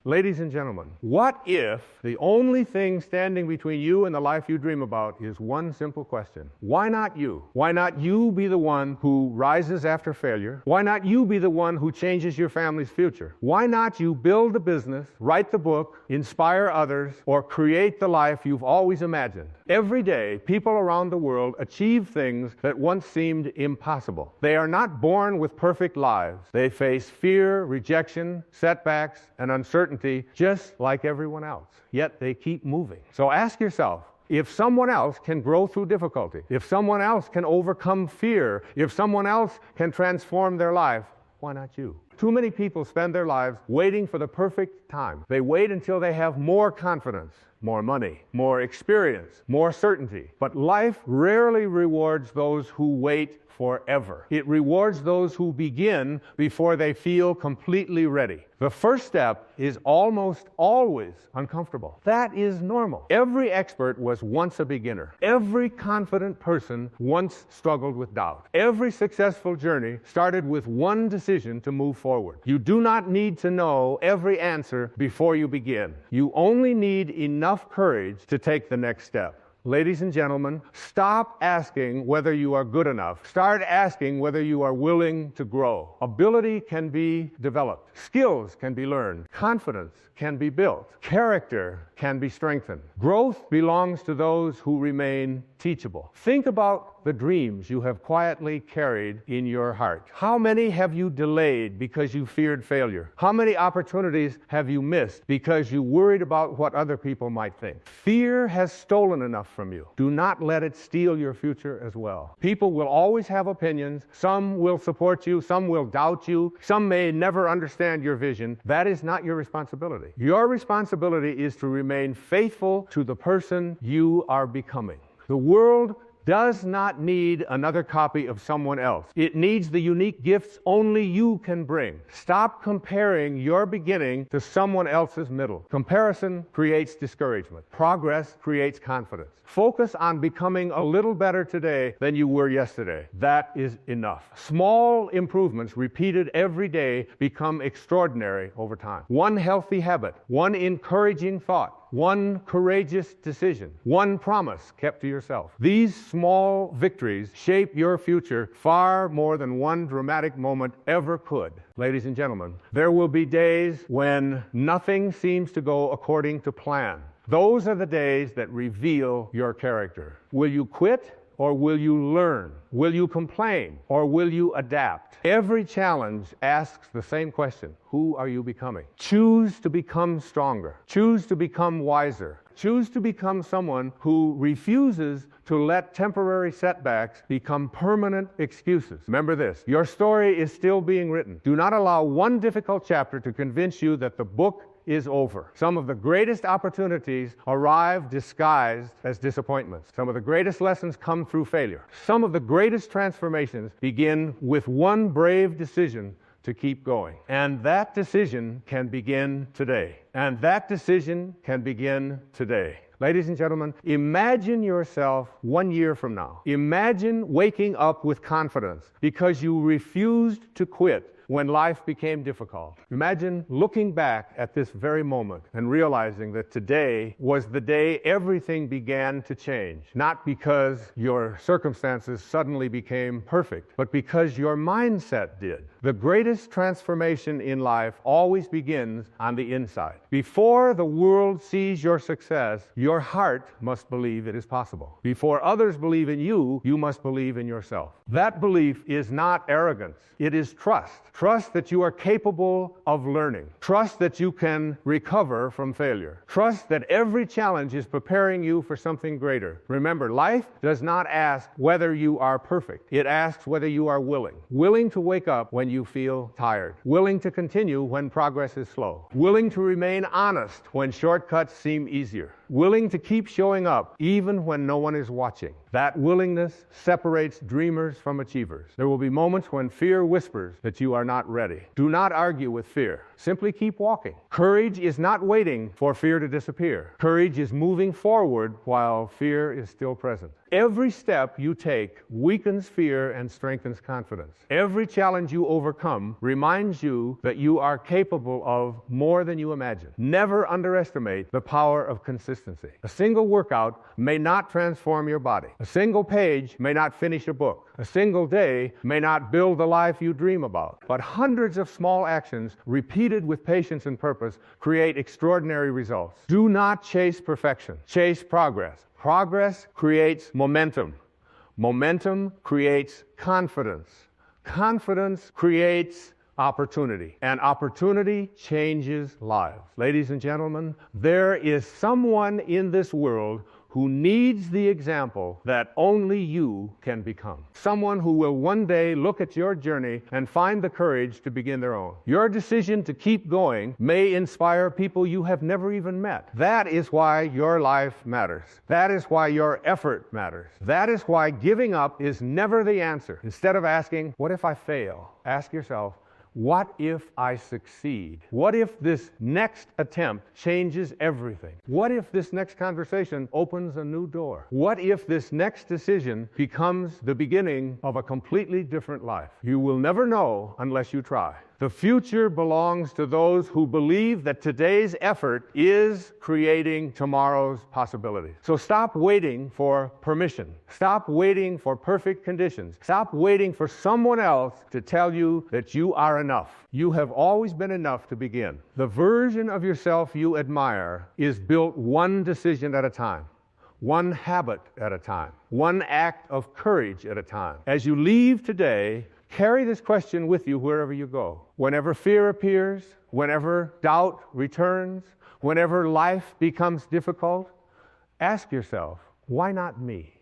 Ladies and gentlemen, what if the only thing standing between you and the life you dream about is one simple question? Why not you? Why not you be the one who rises after failure? Why not you be the one who changes your family's future? Why not you build a business, write the book, inspire others, or create the life you've always imagined? Every day, people around the world achieve things that once seemed impossible. They are not born with perfect lives. They face fear, rejection, setbacks, and uncertainty just like everyone else. Yet they keep moving. So ask yourself, if someone else can grow through difficulty, if someone else can overcome fear, if someone else can transform their life, why not you? Too many people spend their lives waiting for the perfect time. They wait until they have more confidence, more money, more experience, more certainty. But life rarely rewards those who wait forever. It rewards those who begin before they feel completely ready. The first step is almost always uncomfortable. That is normal. Every expert was once a beginner. Every confident person once struggled with doubt. Every successful journey started with one decision to move forward. You do not need to know every answer before you begin. You only need enough courage to take the next step. Ladies and gentlemen, stop asking whether you are good enough. Start asking whether you are willing to grow. Ability can be developed. Skills can be learned. Confidence can be built. Character can be strengthened. Growth belongs to those who remain teachable. Think about the dreams you have quietly carried in your heart. How many have you delayed because you feared failure? How many opportunities have you missed because you worried about what other people might think? Fear has stolen enough from you. Do not let it steal your future as well. People will always have opinions. Some will support you. Some will doubt you. Some may never understand your vision. That is not your responsibility. Your responsibility is to remain faithful to the person you are becoming. The world does not need another copy of someone else. It needs the unique gifts only you can bring. Stop comparing your beginning to someone else's middle. Comparison creates discouragement. Progress creates confidence. Focus on becoming a little better today than you were yesterday. That is enough. Small improvements repeated every day become extraordinary over time. One healthy habit, one encouraging thought, one courageous decision, one promise kept to yourself. These small victories shape your future far more than one dramatic moment ever could. Ladies and gentlemen, there will be days when nothing seems to go according to plan. Those are the days that reveal your character. Will you quit? Or will you learn? Will you complain? Or will you adapt? Every challenge asks the same question. Who are you becoming? Choose to become stronger. Choose to become wiser. Choose to become someone who refuses to let temporary setbacks become permanent excuses. Remember this, your story is still being written. Do not allow one difficult chapter to convince you that the book is over. Some of the greatest opportunities arrive disguised as disappointments. Some of the greatest lessons come through failure. Some of the greatest transformations begin with one brave decision to keep going. And that decision can begin today. And that decision can begin today. Ladies and gentlemen, imagine yourself 1 year from now. Imagine waking up with confidence because you refused to quit when life became difficult. Imagine looking back at this very moment and realizing that today was the day everything began to change. Not because your circumstances suddenly became perfect, but because your mindset did. The greatest transformation in life always begins on the inside. Before the world sees your success, your heart must believe it is possible. Before others believe in you, you must believe in yourself. That belief is not arrogance. It is trust. Trust that you are capable of learning. Trust that you can recover from failure. Trust that every challenge is preparing you for something greater. Remember, life does not ask whether you are perfect. It asks whether you are willing. Willing to wake up when you feel tired. Willing to continue when progress is slow. Willing to remain honest when shortcuts seem easier. willing to keep showing up even when no one is watching. That willingness separates dreamers from achievers. There will be moments when fear whispers that you are not ready. Do not argue with fear. Simply keep walking. Courage is not waiting for fear to disappear. Courage is moving forward while fear is still present. Every step you take weakens fear and strengthens confidence. Every challenge you overcome reminds you that you are capable of more than you imagine. Never underestimate the power of consistency. A single workout may not transform your body. A single page may not finish a book. A single day may not build the life you dream about. But hundreds of small actions repeated with patience and purpose create extraordinary results. Do not chase perfection. Chase progress. Progress creates momentum. Momentum creates confidence. Confidence creates opportunity. And opportunity changes lives. Ladies and gentlemen, there is someone in this world who needs the example that only you can become. Someone who will one day look at your journey and find the courage to begin their own. Your decision to keep going may inspire people you have never even met. That is why your life matters. That is why your effort matters. That is why giving up is never the answer. Instead of asking, what if I fail? Ask yourself, what if I succeed? What if this next attempt changes everything? What if this next conversation opens a new door? What if this next decision becomes the beginning of a completely different life? You will never know unless you try. The future belongs to those who believe that today's effort is creating tomorrow's possibilities. So stop waiting for permission. Stop waiting for perfect conditions. Stop waiting for someone else to tell you that you are enough. You have always been enough to begin. The version of yourself you admire is built one decision at a time. One habit at a time. One act of courage at a time. As you leave today, carry this question with you wherever you go. Whenever fear appears, whenever doubt returns, whenever life becomes difficult, ask yourself, why not me?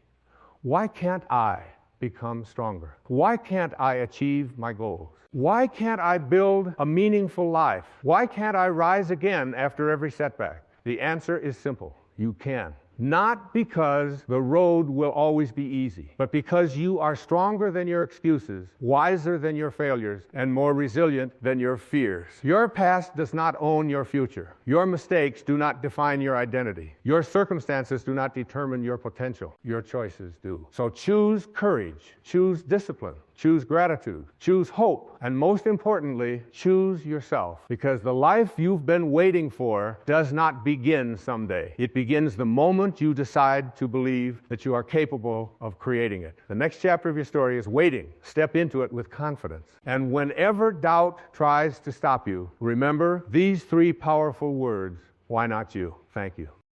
Why can't I become stronger? Why can't I achieve my goals? Why can't I build a meaningful life? Why can't I rise again after every setback? The answer is simple. You can. Not because the road will always be easy, but because you are stronger than your excuses, wiser than your failures, and more resilient than your fears. Your past does not own your future. Your mistakes do not define your identity. Your circumstances do not determine your potential. Your choices do. So choose courage, choose discipline, choose gratitude, choose hope, and most importantly, choose yourself. Because the life you've been waiting for does not begin someday. It begins the moment you decide to believe that you are capable of creating it. The next chapter of your story is waiting. Step into it with confidence. And whenever doubt tries to stop you, remember these three powerful words, why not you? Thank you.